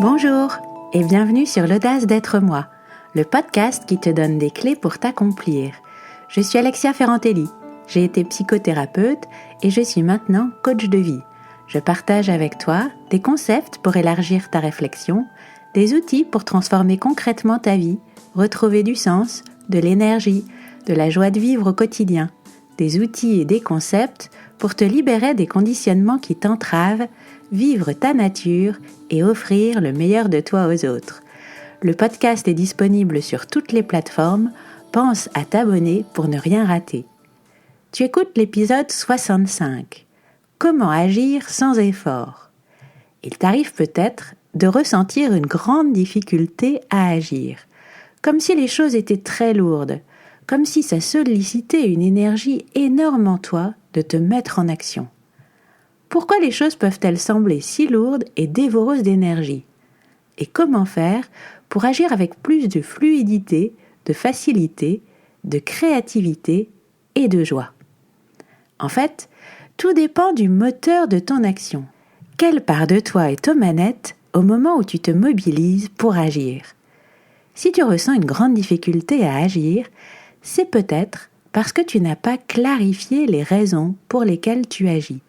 Bonjour et bienvenue sur l'Audace d'être moi, le podcast qui te donne des clés pour t'accomplir. Je suis Alexia Ferrantelli, j'ai été psychothérapeute et je suis maintenant coach de vie. Je partage avec toi des concepts pour élargir ta réflexion, des outils pour transformer concrètement ta vie, retrouver du sens, de l'énergie, de la joie de vivre au quotidien, des outils et des concepts pour te libérer des conditionnements qui t'entravent, vivre ta nature et offrir le meilleur de toi aux autres. Le podcast est disponible sur toutes les plateformes. Pense à t'abonner pour ne rien rater. Tu écoutes l'épisode 65. Comment agir sans effort? Il t'arrive peut-être de ressentir une grande difficulté à agir, comme si les choses étaient très lourdes, comme si ça sollicitait une énergie énorme en toi de te mettre en action. Pourquoi les choses peuvent-elles sembler si lourdes et dévoreuses d'énergie? Et comment faire pour agir avec plus de fluidité, de facilité, de créativité et de joie? En fait, tout dépend du moteur de ton action. Quelle part de toi est aux manettes au moment où tu te mobilises pour agir? Si tu ressens une grande difficulté à agir, c'est peut-être parce que tu n'as pas clarifié les raisons pour lesquelles tu agis,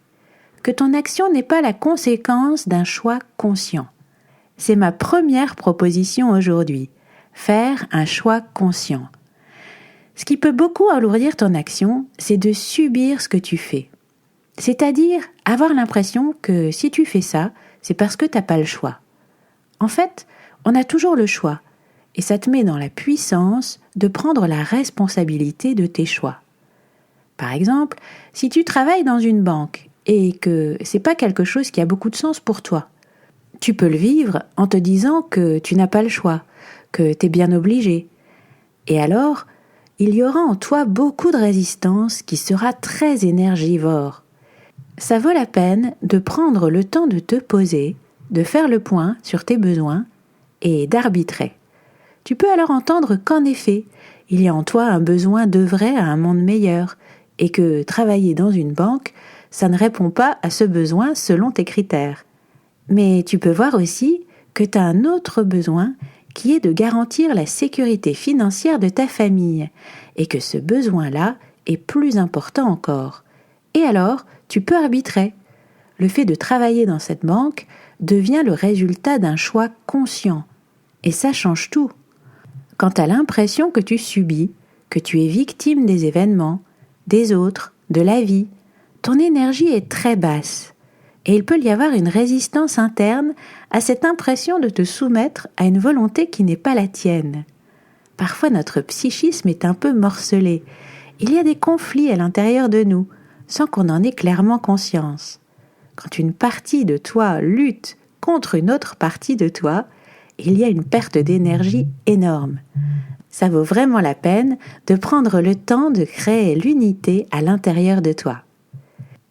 que ton action n'est pas la conséquence d'un choix conscient. C'est ma première proposition aujourd'hui, faire un choix conscient. Ce qui peut beaucoup alourdir ton action, c'est de subir ce que tu fais. C'est-à-dire avoir l'impression que si tu fais ça, c'est parce que tu n'as pas le choix. En fait, on a toujours le choix, et ça te met dans la puissance de prendre la responsabilité de tes choix. Par exemple, si tu travailles dans une banque et que c'est pas quelque chose qui a beaucoup de sens pour toi, tu peux le vivre en te disant que tu n'as pas le choix, que tu es bien obligé. Et alors, il y aura en toi beaucoup de résistance qui sera très énergivore. Ça vaut la peine de prendre le temps de te poser, de faire le point sur tes besoins et d'arbitrer. Tu peux alors entendre qu'en effet, il y a en toi un besoin d'œuvrer à un monde meilleur et que travailler dans une banque, ça ne répond pas à ce besoin selon tes critères. Mais tu peux voir aussi que tu as un autre besoin qui est de garantir la sécurité financière de ta famille et que ce besoin-là est plus important encore. Et alors, tu peux arbitrer. Le fait de travailler dans cette banque devient le résultat d'un choix conscient. Et ça change tout. Quand tu as l'impression que tu subis, que tu es victime des événements, des autres, de la vie, ton énergie est très basse. Et il peut y avoir une résistance interne à cette impression de te soumettre à une volonté qui n'est pas la tienne. Parfois notre psychisme est un peu morcelé. Il y a des conflits à l'intérieur de nous, sans qu'on en ait clairement conscience. Quand une partie de toi lutte contre une autre partie de toi, il y a une perte d'énergie énorme. Ça vaut vraiment la peine de prendre le temps de créer l'unité à l'intérieur de toi.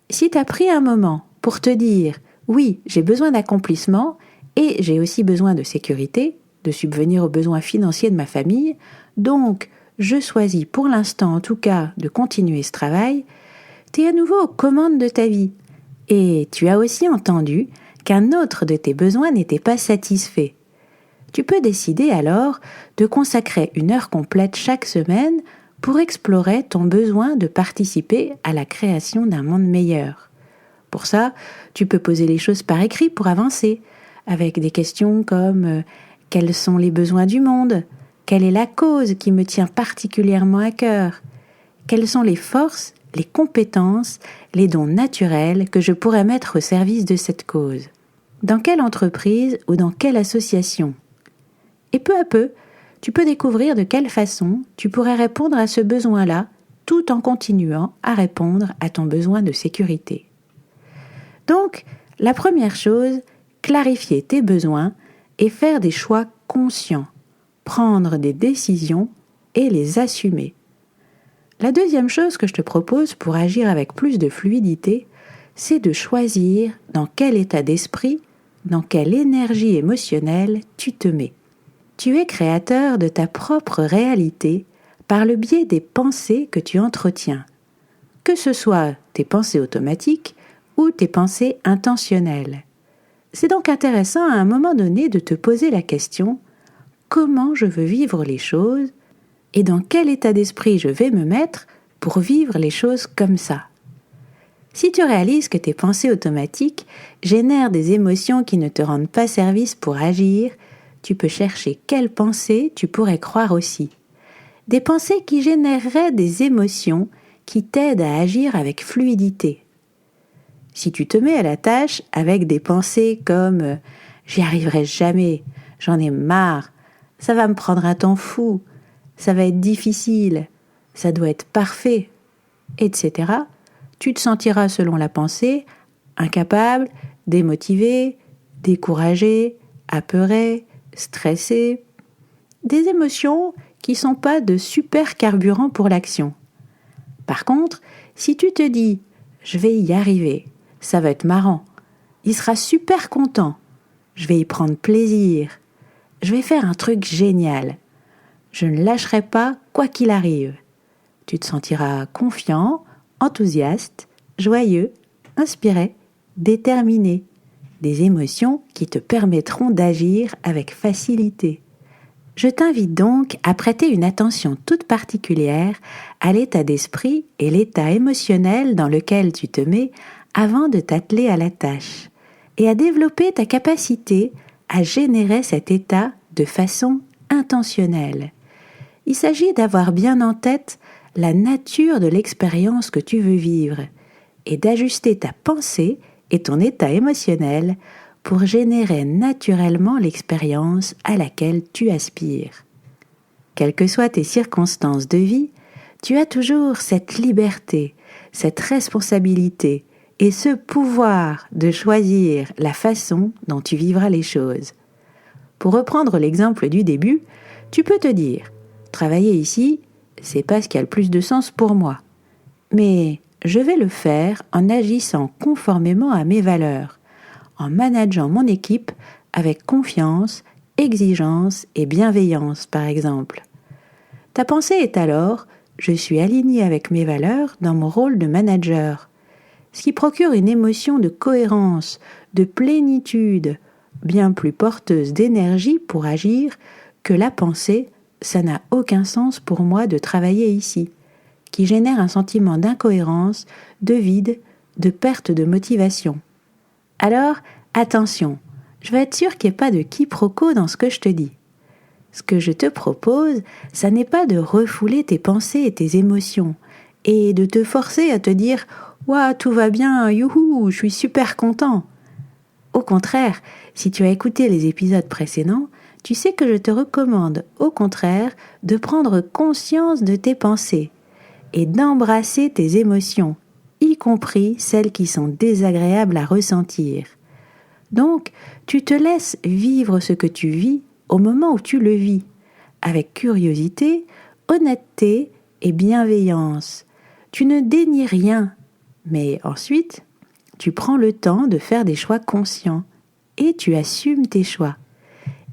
Si tu as pris un moment pour te dire « oui, j'ai besoin d'accomplissement et j'ai aussi besoin de sécurité, de subvenir aux besoins financiers de ma famille, donc je choisis pour l'instant en tout cas de continuer ce travail », tu es à nouveau aux commandes de ta vie. Et tu as aussi entendu qu'un autre de tes besoins n'était pas satisfait. Tu peux décider alors de consacrer 1 heure complète chaque semaine pour explorer ton besoin de participer à la création d'un monde meilleur. Pour ça, tu peux poser les choses par écrit pour avancer, avec des questions comme quels sont les besoins du monde? Quelle est la cause qui me tient particulièrement à cœur? Quelles sont les forces, les compétences, les dons naturels que je pourrais mettre au service de cette cause? Dans quelle entreprise ou dans quelle association? Et peu à peu, tu peux découvrir de quelle façon tu pourrais répondre à ce besoin-là tout en continuant à répondre à ton besoin de sécurité. Donc, la première chose, clarifier tes besoins et faire des choix conscients, prendre des décisions et les assumer. La deuxième chose que je te propose pour agir avec plus de fluidité, c'est de choisir dans quel état d'esprit, dans quelle énergie émotionnelle tu te mets. Tu es créateur de ta propre réalité par le biais des pensées que tu entretiens, que ce soit tes pensées automatiques ou tes pensées intentionnelles. C'est donc intéressant à un moment donné de te poser la question « Comment je veux vivre les choses et dans quel état d'esprit je vais me mettre pour vivre les choses comme ça ?» Si tu réalises que tes pensées automatiques génèrent des émotions qui ne te rendent pas service pour agir, tu peux chercher quelles pensées tu pourrais croire aussi. Des pensées qui généreraient des émotions qui t'aident à agir avec fluidité. Si tu te mets à la tâche avec des pensées comme « j'y arriverai jamais, j'en ai marre, ça va me prendre un temps fou, ça va être difficile, ça doit être parfait, etc. » tu te sentiras selon la pensée incapable, démotivé, découragé, apeuré, stressé. Des émotions qui ne sont pas de super carburant pour l'action. Par contre, si tu te dis « je vais y arriver, ça va être marrant, il sera super content, je vais y prendre plaisir, je vais faire un truc génial, je ne lâcherai pas quoi qu'il arrive », tu te sentiras confiant, enthousiaste, joyeux, inspiré, déterminé. Des émotions qui te permettront d'agir avec facilité. Je t'invite donc à prêter une attention toute particulière à l'état d'esprit et l'état émotionnel dans lequel tu te mets avant de t'atteler à la tâche et à développer ta capacité à générer cet état de façon intentionnelle. Il s'agit d'avoir bien en tête la nature de l'expérience que tu veux vivre et d'ajuster ta pensée et ton état émotionnel pour générer naturellement l'expérience à laquelle tu aspires. Quelles que soient tes circonstances de vie, tu as toujours cette liberté, cette responsabilité et ce pouvoir de choisir la façon dont tu vivras les choses. Pour reprendre l'exemple du début, tu peux te dire « Travailler ici, c'est pas ce qui a le plus de sens pour moi. Mais je vais le faire en agissant conformément à mes valeurs, en manageant mon équipe avec confiance, exigence et bienveillance, par exemple. » Ta pensée est alors « je suis aligné avec mes valeurs dans mon rôle de manager », ce qui procure une émotion de cohérence, de plénitude, bien plus porteuse d'énergie pour agir que la pensée « ça n'a aucun sens pour moi de travailler ici », qui génère un sentiment d'incohérence, de vide, de perte de motivation. Alors, attention, je veux être sûre qu'il n'y ait pas de quiproquo dans ce que je te dis. Ce que je te propose, ça n'est pas de refouler tes pensées et tes émotions, et de te forcer à te dire « Ouah, tout va bien, youhou, je suis super content ». Au contraire, si tu as écouté les épisodes précédents, tu sais que je te recommande, au contraire, de prendre conscience de tes pensées et d'embrasser tes émotions, y compris celles qui sont désagréables à ressentir. Donc, tu te laisses vivre ce que tu vis au moment où tu le vis, avec curiosité, honnêteté et bienveillance. Tu ne dénies rien, mais ensuite, tu prends le temps de faire des choix conscients et tu assumes tes choix.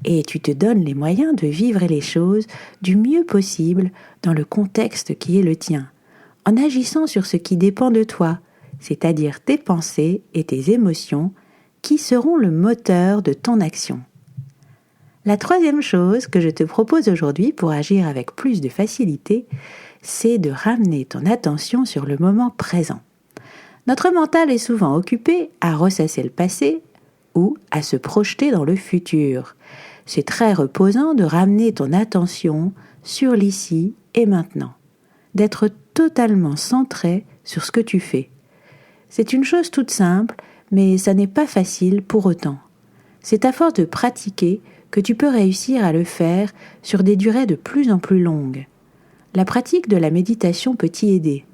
Et tu te donnes les moyens de vivre les choses du mieux possible dans le contexte qui est le tien, en agissant sur ce qui dépend de toi, c'est-à-dire tes pensées et tes émotions, qui seront le moteur de ton action. La troisième chose que je te propose aujourd'hui pour agir avec plus de facilité, c'est de ramener ton attention sur le moment présent. Notre mental est souvent occupé à ressasser le passé ou à se projeter dans le futur. C'est très reposant de ramener ton attention sur l'ici et maintenant, d'être totalement centré sur ce que tu fais. C'est une chose toute simple, mais ça n'est pas facile pour autant. C'est à force de pratiquer que tu peux réussir à le faire sur des durées de plus en plus longues. La pratique de la méditation peut t'y aider.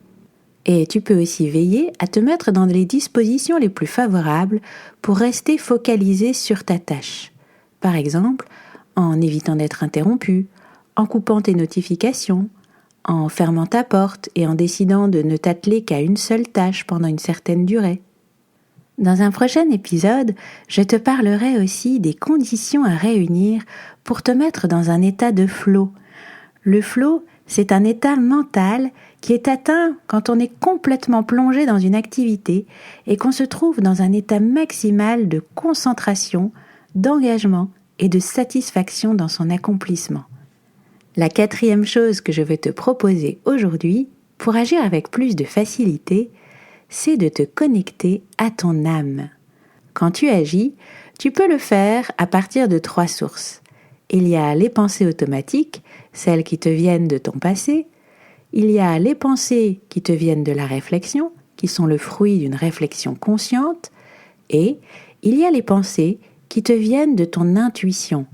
Et tu peux aussi veiller à te mettre dans les dispositions les plus favorables pour rester focalisé sur ta tâche. Par exemple, en évitant d'être interrompu, en coupant tes notifications, en fermant ta porte et en décidant de ne t'atteler qu'à une seule tâche pendant une certaine durée. Dans un prochain épisode, je te parlerai aussi des conditions à réunir pour te mettre dans un état de flow. Le flow, c'est un état mental qui est atteint quand on est complètement plongé dans une activité et qu'on se trouve dans un état maximal de concentration, d'engagement et de satisfaction dans son accomplissement. La 4e chose que je veux te proposer aujourd'hui, pour agir avec plus de facilité, c'est de te connecter à ton âme. Quand tu agis, tu peux le faire à partir de 3 sources. Il y a les pensées automatiques, celles qui te viennent de ton passé. Il y a les pensées qui te viennent de la réflexion, qui sont le fruit d'une réflexion consciente. Et il y a les pensées qui te viennent de ton intuition,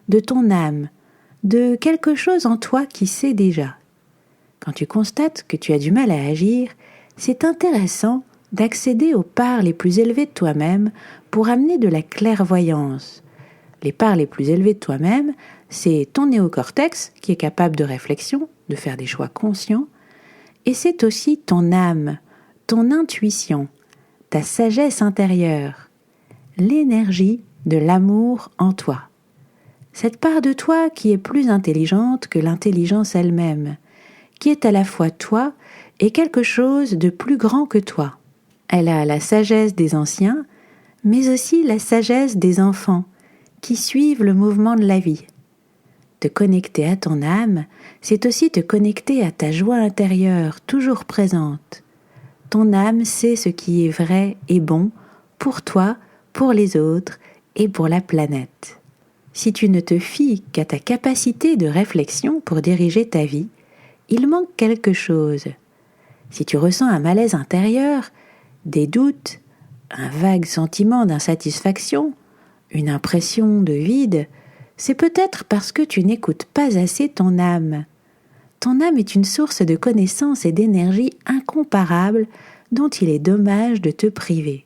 de ton âme, de quelque chose en toi qui sait déjà. Quand tu constates que tu as du mal à agir, c'est intéressant d'accéder aux parts les plus élevées de toi-même pour amener de la clairvoyance. Les parts les plus élevées de toi-même, c'est ton néocortex qui est capable de réflexion, de faire des choix conscients, et c'est aussi ton âme, ton intuition, ta sagesse intérieure, l'énergie de l'amour en toi. Cette part de toi qui est plus intelligente que l'intelligence elle-même, qui est à la fois toi et quelque chose de plus grand que toi. Elle a la sagesse des anciens, mais aussi la sagesse des enfants qui suivent le mouvement de la vie. Te connecter à ton âme, c'est aussi te connecter à ta joie intérieure toujours présente. Ton âme sait ce qui est vrai et bon pour toi, pour les autres et pour la planète. Si tu ne te fies qu'à ta capacité de réflexion pour diriger ta vie, il manque quelque chose. Si tu ressens un malaise intérieur, des doutes, un vague sentiment d'insatisfaction, une impression de vide, c'est peut-être parce que tu n'écoutes pas assez ton âme. Ton âme est une source de connaissances et d'énergie incomparable dont il est dommage de te priver.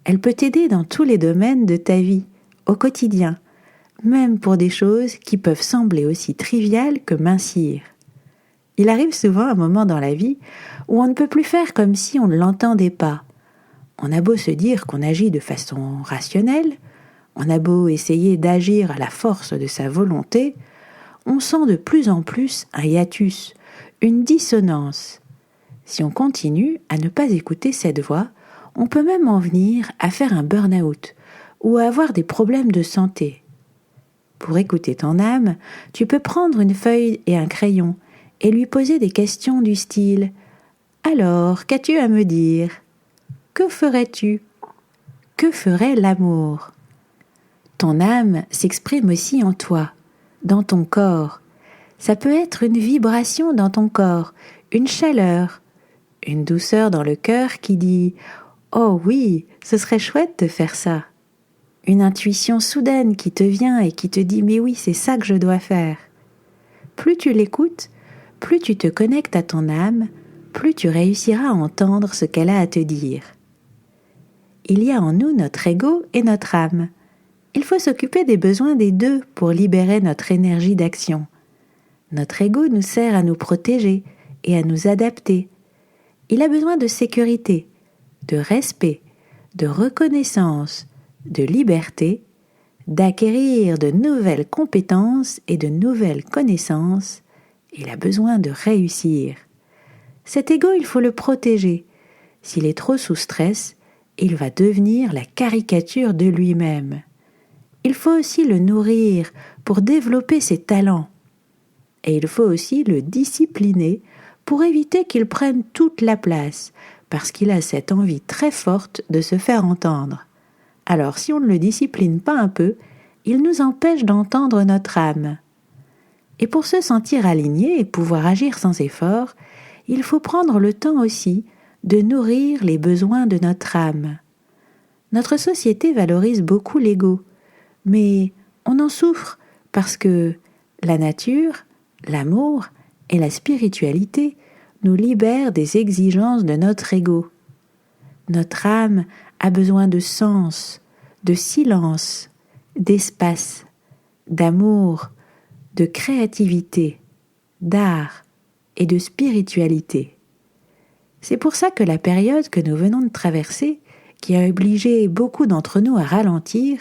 Elle peut t'aider dans tous les domaines de ta vie, au quotidien, même pour des choses qui peuvent sembler aussi triviales que mincir. Il arrive souvent un moment dans la vie où on ne peut plus faire comme si on ne l'entendait pas. On a beau se dire qu'on agit de façon rationnelle, on a beau essayer d'agir à la force de sa volonté, on sent de plus en plus un hiatus, une dissonance. Si on continue à ne pas écouter cette voix, on peut même en venir à faire un burn-out ou à avoir des problèmes de santé. Pour écouter ton âme, tu peux prendre une feuille et un crayon et lui poser des questions du style « Alors, qu'as-tu à me dire ? Que ferais-tu ? Que ferait l'amour ?» Ton âme s'exprime aussi en toi, dans ton corps. Ça peut être une vibration dans ton corps, une chaleur, une douceur dans le cœur qui dit « Oh oui, ce serait chouette de faire ça !» Une intuition soudaine qui te vient et qui te dit « Mais oui, c'est ça que je dois faire !» Plus tu l'écoutes, plus tu te connectes à ton âme, plus tu réussiras à entendre ce qu'elle a à te dire. Il y a en nous notre ego et notre âme. Il faut s'occuper des besoins des deux pour libérer notre énergie d'action. Notre ego nous sert à nous protéger et à nous adapter. Il a besoin de sécurité, de respect, de reconnaissance, de liberté, d'acquérir de nouvelles compétences et de nouvelles connaissances. Il a besoin de réussir. Cet ego, il faut le protéger. S'il est trop sous stress, il va devenir la caricature de lui-même. Il faut aussi le nourrir pour développer ses talents. Et il faut aussi le discipliner pour éviter qu'il prenne toute la place, parce qu'il a cette envie très forte de se faire entendre. Alors si on ne le discipline pas un peu, il nous empêche d'entendre notre âme. Et pour se sentir aligné et pouvoir agir sans effort, il faut prendre le temps aussi de nourrir les besoins de notre âme. Notre société valorise beaucoup l'ego, mais on en souffre parce que la nature, l'amour et la spiritualité nous libèrent des exigences de notre ego. Notre âme a besoin de sens, de silence, d'espace, d'amour, de créativité, d'art et de spiritualité. C'est pour ça que la période que nous venons de traverser, qui a obligé beaucoup d'entre nous à ralentir,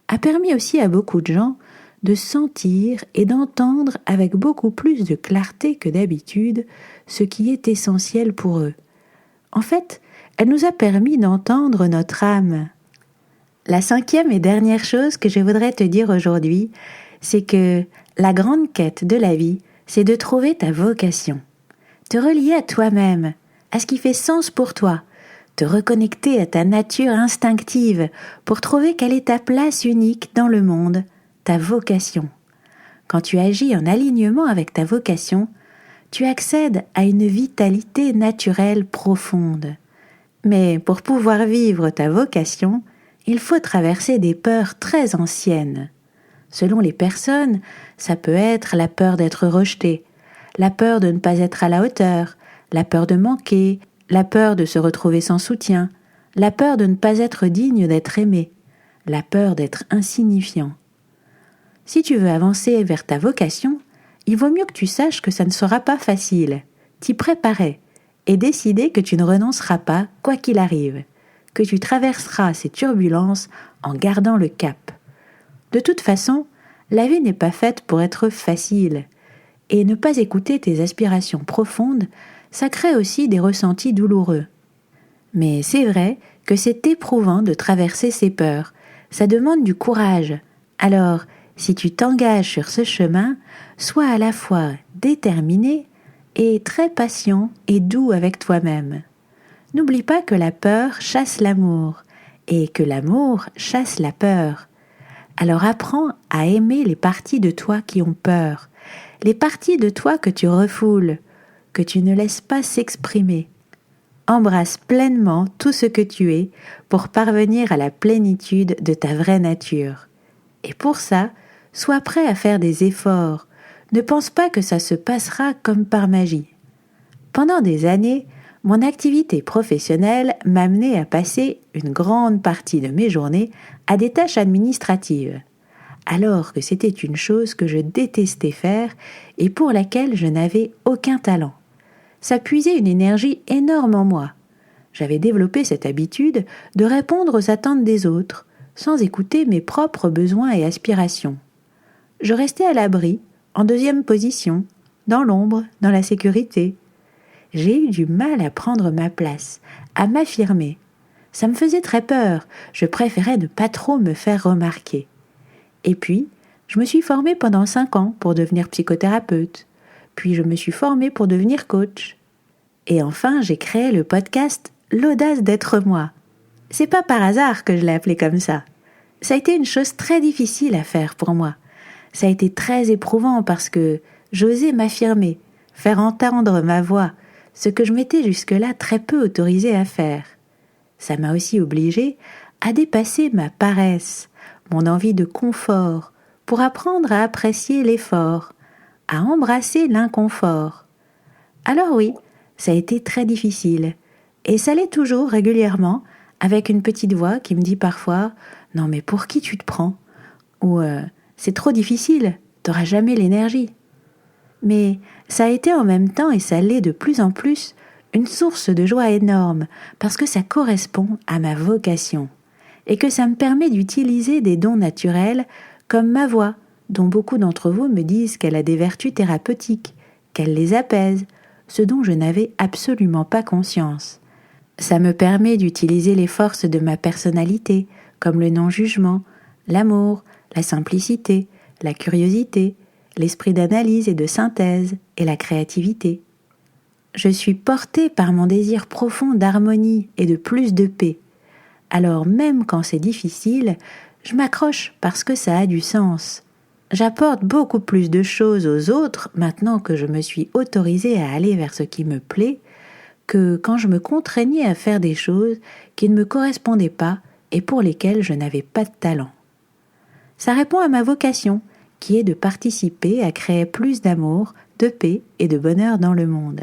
a permis aussi à beaucoup de gens de sentir et d'entendre avec beaucoup plus de clarté que d'habitude ce qui est essentiel pour eux. En fait, elle nous a permis d'entendre notre âme. La 5e et dernière chose que je voudrais te dire aujourd'hui, c'est que la grande quête de la vie, c'est de trouver ta vocation. Te relier à toi-même, à ce qui fait sens pour toi, te reconnecter à ta nature instinctive pour trouver quelle est ta place unique dans le monde, ta vocation. Quand tu agis en alignement avec ta vocation, tu accèdes à une vitalité naturelle profonde. Mais pour pouvoir vivre ta vocation, il faut traverser des peurs très anciennes. Selon les personnes, ça peut être la peur d'être rejeté, la peur de ne pas être à la hauteur, la peur de manquer, la peur de se retrouver sans soutien, la peur de ne pas être digne d'être aimé, la peur d'être insignifiant. Si tu veux avancer vers ta vocation, il vaut mieux que tu saches que ça ne sera pas facile, t'y préparer et décider que tu ne renonceras pas quoi qu'il arrive, que tu traverseras ces turbulences en gardant le cap. De toute façon, la vie n'est pas faite pour être facile, et ne pas écouter tes aspirations profondes, ça crée aussi des ressentis douloureux. Mais c'est vrai que c'est éprouvant de traverser ces peurs, ça demande du courage. Alors, si tu t'engages sur ce chemin, sois à la fois déterminé et très patient et doux avec toi-même. N'oublie pas que la peur chasse l'amour et que l'amour chasse la peur. Alors apprends à aimer les parties de toi qui ont peur, les parties de toi que tu refoules, que tu ne laisses pas s'exprimer. Embrasse pleinement tout ce que tu es pour parvenir à la plénitude de ta vraie nature. Et pour ça, sois prêt à faire des efforts. Ne pense pas que ça se passera comme par magie. Pendant des années, mon activité professionnelle m'amenait à passer une grande partie de mes journées à des tâches administratives, alors que c'était une chose que je détestais faire et pour laquelle je n'avais aucun talent. Ça puisait une énergie énorme en moi. J'avais développé cette habitude de répondre aux attentes des autres, sans écouter mes propres besoins et aspirations. Je restais à l'abri, en deuxième position, dans l'ombre, dans la sécurité. J'ai eu du mal à prendre ma place, à m'affirmer. Ça me faisait très peur, je préférais ne pas trop me faire remarquer. Et puis, je me suis formée pendant 5 ans pour devenir psychothérapeute. Puis je me suis formée pour devenir coach. Et enfin, j'ai créé le podcast « L'audace d'être moi ». C'est pas par hasard que je l'ai appelé comme ça. Ça a été une chose très difficile à faire pour moi. Ça a été très éprouvant parce que j'osais m'affirmer, faire entendre ma voix, ce que je m'étais jusque-là très peu autorisée à faire. Ça m'a aussi obligée à dépasser ma paresse, mon envie de confort, pour apprendre à apprécier l'effort, à embrasser l'inconfort. Alors oui, ça a été très difficile, et ça l'est toujours régulièrement, avec une petite voix qui me dit parfois « Non mais pour qui tu te prends ?» ou « C'est trop difficile, t'auras jamais l'énergie ». Mais ça a été en même temps, et ça l'est de plus en plus, une source de joie énorme, parce que ça correspond à ma vocation, et que ça me permet d'utiliser des dons naturels comme ma voix, dont beaucoup d'entre vous me disent qu'elle a des vertus thérapeutiques, qu'elle les apaise, ce dont je n'avais absolument pas conscience. Ça me permet d'utiliser les forces de ma personnalité, comme le non-jugement, l'amour, la simplicité, la curiosité, l'esprit d'analyse et de synthèse et la créativité. Je suis portée par mon désir profond d'harmonie et de plus de paix. Alors même quand c'est difficile, je m'accroche parce que ça a du sens. J'apporte beaucoup plus de choses aux autres maintenant que je me suis autorisée à aller vers ce qui me plaît que quand je me contraignais à faire des choses qui ne me correspondaient pas et pour lesquelles je n'avais pas de talent. Ça répond à ma vocation, qui est de participer à créer plus d'amour, de paix et de bonheur dans le monde.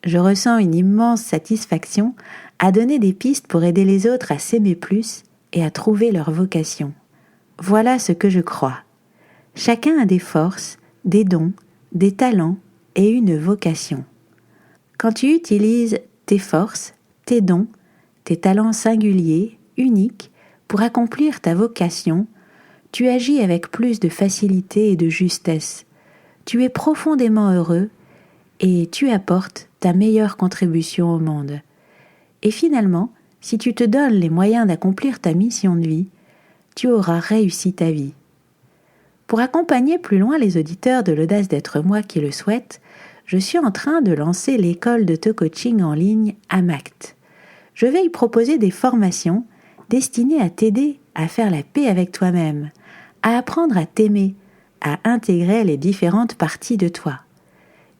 Je ressens une immense satisfaction à donner des pistes pour aider les autres à s'aimer plus et à trouver leur vocation. Voilà ce que je crois. Chacun a des forces, des dons, des talents et une vocation. Quand tu utilises tes forces, tes dons, tes talents singuliers, uniques, pour accomplir ta vocation, tu agis avec plus de facilité et de justesse. Tu es profondément heureux et tu apportes ta meilleure contribution au monde. Et finalement, si tu te donnes les moyens d'accomplir ta mission de vie, tu auras réussi ta vie. Pour accompagner plus loin les auditeurs de l'audace d'être moi qui le souhaitent, je suis en train de lancer l'école d'auto-coaching en ligne AMACT. Je vais y proposer des formations destinées à t'aider à faire la paix avec toi-même, à apprendre à t'aimer, à intégrer les différentes parties de toi.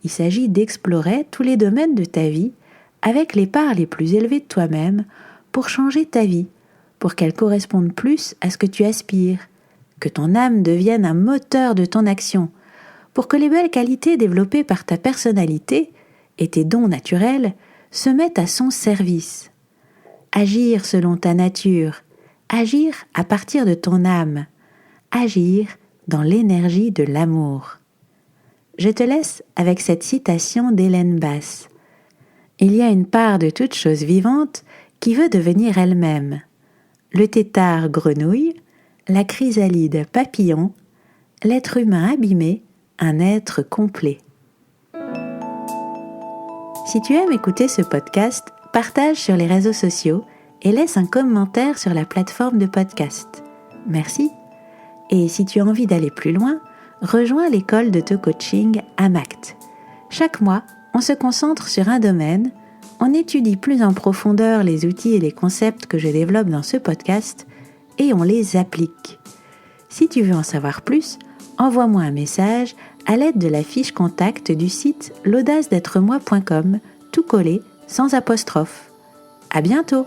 Il s'agit d'explorer tous les domaines de ta vie avec les parts les plus élevées de toi-même pour changer ta vie, pour qu'elle corresponde plus à ce que tu aspires, que ton âme devienne un moteur de ton action, pour que les belles qualités développées par ta personnalité et tes dons naturels se mettent à son service. Agir selon ta nature, agir à partir de ton âme, agir dans l'énergie de l'amour. Je te laisse avec cette citation d'Hélène Basse. Il y a une part de toute chose vivante qui veut devenir elle-même. Le tétard grenouille, la chrysalide papillon, l'être humain abîmé, un être complet. Si tu aimes écouter ce podcast, partage sur les réseaux sociaux et laisse un commentaire sur la plateforme de podcast. Merci. Et si tu as envie d'aller plus loin, rejoins l'école d'auto-coaching AMACT. Chaque mois, on se concentre sur un domaine, on étudie plus en profondeur les outils et les concepts que je développe dans ce podcast et on les applique. Si tu veux en savoir plus, envoie-moi un message à l'aide de la fiche contact du site l'audace-d'être-moi.com, tout collé, sans apostrophe. À bientôt!